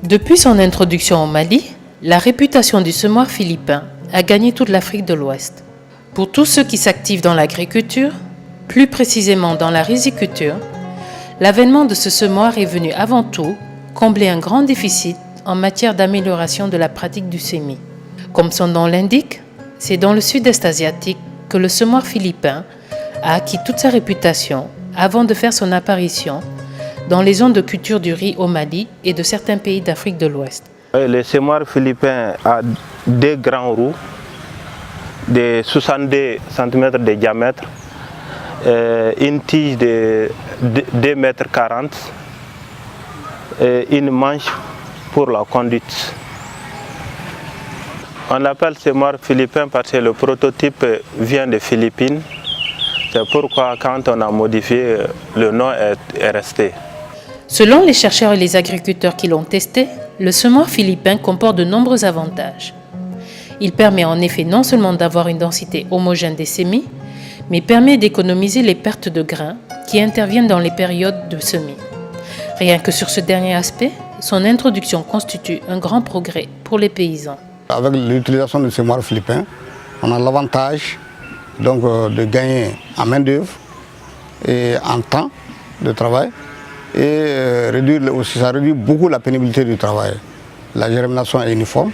Depuis son introduction au Mali, la réputation du semoir philippin a gagné toute l'Afrique de l'Ouest. Pour tous ceux qui s'activent dans l'agriculture, plus précisément dans la riziculture, l'avènement de ce semoir est venu avant tout combler un grand déficit en matière d'amélioration de la pratique du semis. Comme son nom l'indique, c'est dans le sud-est asiatique que le semoir philippin a acquis toute sa réputation avant de faire son apparition dans les zones de culture du riz au Mali et de certains pays d'Afrique de l'Ouest. Le semoir philippin a deux grands roues de 62 cm de diamètre, une tige de 2,40 m et une manche pour la conduite. On l'appelle semoir philippin parce que le prototype vient des Philippines. C'est pourquoi quand on a modifié, le nom est resté. Selon les chercheurs et les agriculteurs qui l'ont testé, le semoir philippin comporte de nombreux avantages. Il permet en effet non seulement d'avoir une densité homogène des semis, mais permet d'économiser les pertes de grains qui interviennent dans les périodes de semis. Rien que sur ce dernier aspect, son introduction constitue un grand progrès pour les paysans. Avec l'utilisation du semoir philippin, on a l'avantage de gagner en main-d'œuvre et en temps de travail et ça réduit beaucoup la pénibilité du travail. La germination est uniforme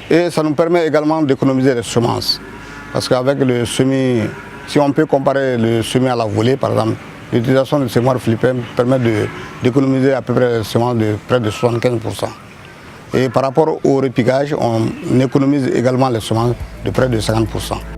et ça nous permet également d'économiser les semences. Parce qu'avec le semis, si on peut comparer le semis à la volée par exemple, l'utilisation du semoir philippin permet d'économiser à peu près les semences de près de 75%. Et par rapport au repiquage, on économise également les semences de près de 50%.